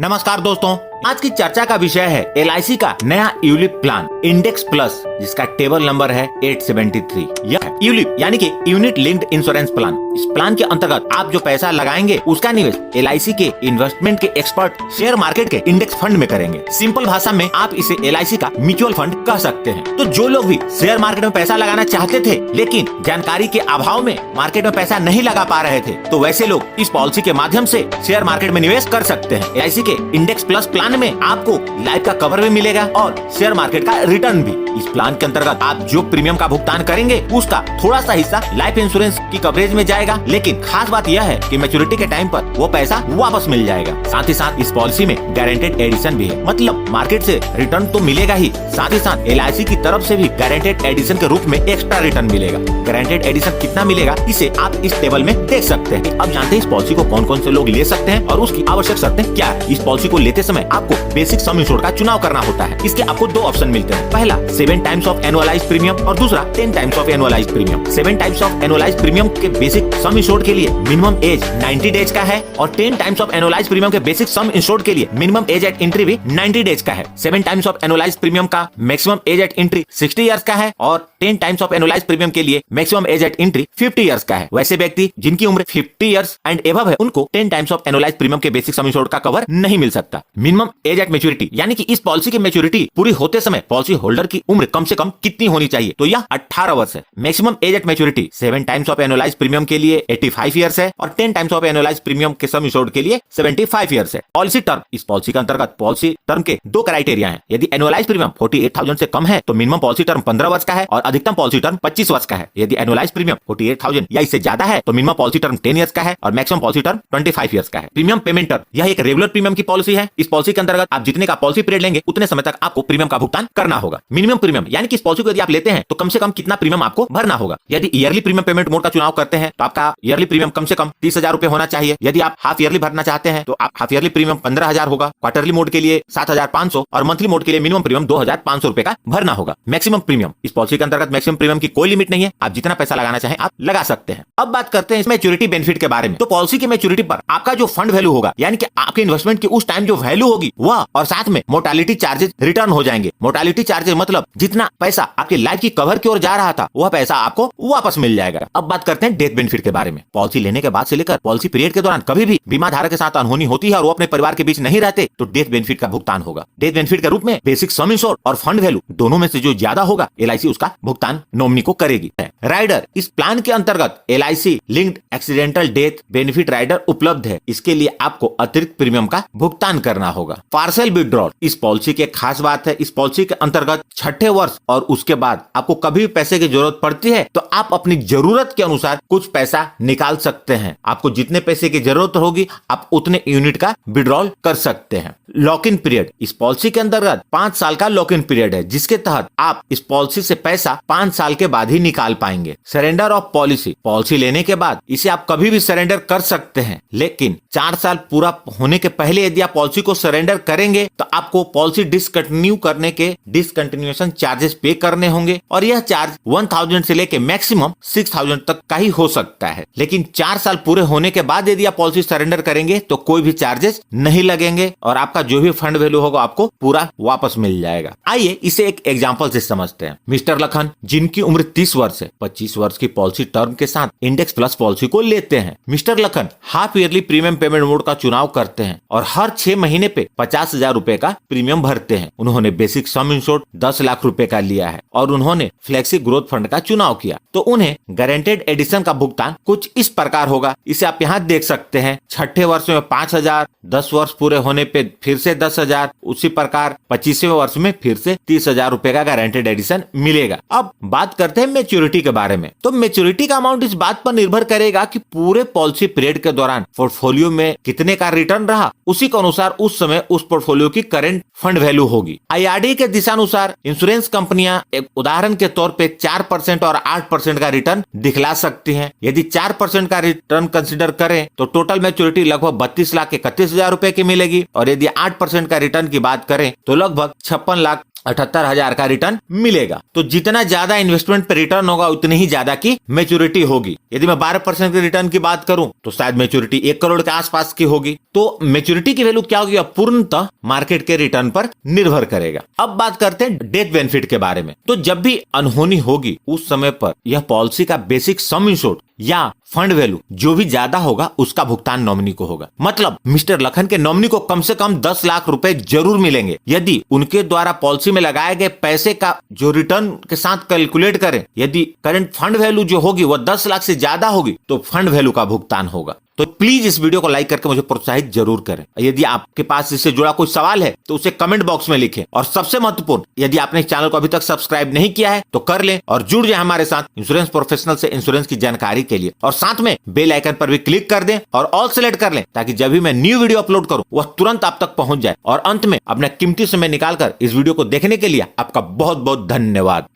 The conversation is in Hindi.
नमस्कार दोस्तों, आज की चर्चा का विषय है LIC का नया यूलिप प्लान इंडेक्स प्लस, जिसका टेबल नंबर है 873। यह यूलिप यानी कि यूनिट लिंक्ड इंश्योरेंस प्लान। इस प्लान के अंतर्गत आप जो पैसा लगाएंगे उसका निवेश LIC के इन्वेस्टमेंट के एक्सपर्ट शेयर मार्केट के इंडेक्स फंड में करेंगे। सिंपल भाषा में आप इसे LIC का म्यूचुअल फंड कह सकते हैं। तो जो लोग भी शेयर मार्केट में पैसा लगाना चाहते थे लेकिन जानकारी के अभाव में मार्केट में पैसा नहीं लगा पा रहे थे, तो वैसे लोग इस पॉलिसी के माध्यम से शेयर मार्केट में निवेश कर सकते हैं। LIC के इंडेक्स प्लस प्लान में आपको लाइफ का कवर भी मिलेगा और शेयर मार्केट का रिटर्न भी। इस प्लान के अंतर्गत आप जो प्रीमियम का भुगतान करेंगे उसका थोड़ा सा हिस्सा लाइफ इंश्योरेंस की कवरेज में जाएगा, लेकिन खास बात यह है कि मैच्योरिटी के टाइम पर वो पैसा वापस मिल जाएगा। साथ ही साथ इस पॉलिसी में गारंटेड एडिशन भी है, मतलब मार्केट से रिटर्न तो मिलेगा ही, साथ ही साथ LIC की तरफ से भी गारंटेड एडिशन के रूप में एक्स्ट्रा रिटर्न मिलेगा। गारंटेड एडिशन कितना मिलेगा इसे आप इस टेबल में देख सकते हैं। अब जानते हैं इस पॉलिसी को कौन कौन से लोग ले सकते हैं और उसकी आवश्यक शर्तें क्या है। इस पॉलिसी को लेते समय आपको बेसिक सम इंश्योर्ड का चुनाव करना होता है। इसके आपको दो ऑप्शन मिलते हैं, पहला 7 टाइम्स ऑफ एनुअलाइज्ड प्रीमियम और दूसरा 10 times of annualised premium. 7 times of annualised premium के बेसिक सम इंश्योर्ड के लिए मिनिमम एज 90 डेज का है और 10 टाइम्स ऑफ एनुअलाइज्ड प्रीमियम के बेसिक सम इंश्योर्ड के लिए मिनिमम एज एट एंट्री भी 90 डेज का है। 7 टाइम्स ऑफ एनुअलाइज्ड प्रीमियम का maximum age eight entry 60 years का है और 10 टाइम्स ऑफ एनुअलाइज्ड प्रीमियम के लिए maximum age eight entry 50 years का है। वैसे व्यक्ति जिनकी उम्र 50 इयर्स एंड एबव है उनको 10 टाइम्स ऑफ एनुअलाइज्ड प्रीमियम के बेसिक सम इंश्योर्ड का कवर नहीं मिल सकता। मिनिमम एज एट मैच्योरिटी यानी कि इस पॉलिसी की मैच्योरिटी पूरी होते समय पॉलिसी होल्डर की उम्र कम से कम कितनी होनी चाहिए, तो यह 18 वर्ष है। Maximum age at maturity 7 times of annualised premium के लिए 85 इयर्स है और 10 टाइम्स ऑफ एनुअलाइज्ड प्रीमियम के सम इंश्योर्ड के लिए 75 इयर्स है। पॉलिसी टर्म, इस पॉलिसी के अंतर्गत पॉलिसी टर्म के दो क्राइटेरिया हैं। यदि एनुअलाइज्ड प्रीमियम 48,000 से कम है तो मिनिमम पॉलिसी टर्म 15 वर्ष का है और अधिकतम पॉलिसी टर्म 25 वर्ष का है। यदि एनुअलाइज्ड प्रीमियम 48,000 या इससे ज्यादा है तो मिनिमम पॉलिसी टर्म 10 इयर्स का है और मैक्सिमम पॉलिसी टर्म 25 इयर्स का है। प्रीमियम पेमेंट टर्म, यह एक रेगुलर प्रीमियम की पॉलिसी है। इस पॉलिसी के अंतर्गत आप जितने का पॉलिसी पीरियड लेंगे उतने समय तक आपको प्रीमियम का भुगतान करना होगा। मिनिमम प्रीमियम यानी कि इस पॉलिसी को यदि आप लेते हैं तो कम से कम कितना प्रीमियम आपको भरना होगा। यदि ईयरली प्रीमियम पेमेंट मोड का चुनाव करते हैं तो आपका ईयरली प्रीमियम कम से कम 30,000 रुपए होना चाहिए। यदि आप हाफ ईयरली भरना चाहते हैं तो आप हाफ ईयरली प्रीमियम 15,000 होगा, क्वार्टरली मोड के लिए 7,500 और मंथली मोड के लिए मिनिमम प्रीमियम 2,500 रुपए का भरना होगा। मैक्सिमम प्रीमियम, इस पॉलिसी के अंतर्गत मैक्सिमम प्रीमियम की कोई लिमिट नहीं है, आप जितना पैसा लगाना चाहें आप लगा सकते हैं। अब बात करते हैं इस मैच्योरिटी बेनिफिट के बारे में। तो पॉलिसी की मैच्योरिटी पर आपका जो फंड वैल्यू होगा यानी कि आपके इन्वेस्टमेंट की उस टाइम जो वैल्यू होगी वह और साथ में मोर्टालिटी चार्जेस रिटर्न हो जाएंगे। मोर्टालिटी चार्जेस मतलब जितना पैसा आपकी लाइफ की कवर की ओर जा रहा था वह पैसा आपको वापस मिल जाएगा। अब बात करते हैं डेथ बेनिफिट के बारे में। पॉलिसी लेने के बाद से लेकर पॉलिसी पीरियड के दौरान कभी भी बीमा धारक के साथ अनहोनी होती है और वो अपने परिवार के बीच नहीं रहते तो डेथ बेनिफिट का भुगतान होगा। डेथ बेनिफिट के रूप में बेसिक सम इंश्योर्ड और फंड वैल्यू दोनों में से जो ज्यादा होगा LIC उसका भुगतान नॉमिनी को करेगी। राइडर, इस प्लान के अंतर्गत LIC linked accidental death benefit rider उपलब्ध है। इसके लिए आपको अतिरिक्त प्रीमियम का भुगतान करना होगा। पार्शियल विड्रॉल, इस पॉलिसी की खास बात है, इस पॉलिसी के अंतर्गत 6ठे वर्ष और उसके बाद आपको कभी भी पैसे की जरूरत पड़ती है तो आप अपनी जरूरत के अनुसार कुछ पैसा निकाल सकते हैं। आपको जितने पैसे की जरूरत होगी आप उतने यूनिट का विड्रॉल कर सकते हैं। लॉक इन पीरियड, इस पॉलिसी के अंतर्गत 5 साल का लॉक इन पीरियड है जिसके तहत आप इस पॉलिसी से पैसा 5 साल के बाद ही निकाल पाएंगे। सरेंडर ऑफ पॉलिसी, पॉलिसी लेने के बाद इसे आप कभी भी सरेंडर कर सकते हैं, लेकिन 4 साल पूरा होने के पहले यदि आप पॉलिसी को सरेंडर करेंगे तो आपको पॉलिसी डिसकंटिन्यू करने के डिसकंटिन्यूएशन चार्जेस पे करने होंगे और यह चार्ज 1,000 से लेके मैक्सिमम 6,000 तक का ही हो सकता है। लेकिन 4 साल पूरे होने के बाद यदि आप पॉलिसी सरेंडर करेंगे तो कोई भी चार्जेस नहीं लगेंगे और आपका जो भी फंड वैल्यू होगा आपको पूरा वापस मिल जाएगा। आइए इसे एक एग्जांपल से समझते हैं। मिस्टर लखन जिनकी उम्र 30 वर्ष है 25 वर्ष की पॉलिसी टर्म के साथ इंडेक्स प्लस पॉलिसी को लेते हैं। Mister Lakhan half yearly premium payment mode का चुनाव करते हैं और हर 6 महीने पे 50,000 रुपए का प्रीमियम भरते हैं। उन्होंने बेसिक सम इंश्योर्ड 10 लाख रुपए का लिया है और उन्होंने फ्लेक्सी ग्रोथ फंड का चुनाव किया तो उन्हें गारंटेड एडिशन का भुगतान कुछ इस प्रकार होगा। इसे आप यहाँ देख सकते हैं। 6ठे वर्ष में 5,000, 10 वर्ष पूरे होने पे फिर से 10,000, उसी प्रकार 25वें वर्ष में फिर से 30,000 रुपए का गारंटेड एडिशन मिलेगा। अब बात करते हैं मैच्योरिटी के बारे में। तो मैच्योरिटी का अमाउंट इस बात पर निर्भर करेगा कि पूरे पॉलिसी पीरियड के दौरान पोर्टफोलियो में कितने का रिटर्न रहा, उसी के अनुसार उस समय उस पोर्टफोलियो की करंट फंड वैल्यू होगी। IRDA के दिशानुसार इंश्योरेंस कंपनियां एक उदाहरण के तौर पे 4% और 8% का रिटर्न दिखला सकती हैं। यदि 4% का रिटर्न कंसिडर करें तो टोटल मैच्योरिटी लगभग 32,31,000 रुपए की मिलेगी और यदि 8% का रिटर्न की बात करें तो लगभग 56 78,000 का रिटर्न मिलेगा। तो जितना ज्यादा इन्वेस्टमेंट पे रिटर्न होगा उतनी ही ज्यादा की मैच्योरिटी होगी। यदि मैं 12% के रिटर्न की बात करूं तो शायद मैच्योरिटी 1 करोड़ के आसपास की होगी। तो मैच्योरिटी की वैल्यू क्या होगी पूर्णतः मार्केट के रिटर्न पर निर्भर करेगा। अब बात करते हैं डेथ बेनिफिट के बारे में। तो जब भी अनहोनी होगी उस समय पर यह पॉलिसी का बेसिक सम इंश्योर्ड या फंड वैल्यू जो भी ज्यादा होगा उसका भुगतान नॉमिनी को होगा। मतलब मिस्टर लखन के नॉमिनी को कम से कम 10 लाख रुपए जरूर मिलेंगे यदि उनके द्वारा पॉलिसी में लगाए गए पैसे का जो रिटर्न के साथ कैलकुलेट करें, यदि करंट फंड वैल्यू जो होगी वह 10 लाख से ज्यादा होगी तो फंड वैल्यू का भुगतान होगा। तो प्लीज इस वीडियो को लाइक करके मुझे प्रोत्साहित जरूर करें। यदि आपके पास इससे जुड़ा कोई सवाल है तो उसे कमेंट बॉक्स में लिखें। और सबसे महत्वपूर्ण, यदि आपने चैनल को अभी तक सब्सक्राइब नहीं किया है तो कर लें और जुड़ जाए हमारे साथ इंश्योरेंस प्रोफेशनल से इंश्योरेंस की जानकारी के लिए। और साथ में बेल आइकन पर भी क्लिक कर दें और ऑल सेलेक्ट कर लें ताकि जब भी मैं न्यू वीडियो अपलोड करूं वह तुरंत आप तक पहुंच जाए। और अंत में अपना कीमती समय निकालकर इस वीडियो को देखने के लिए आपका बहुत बहुत धन्यवाद।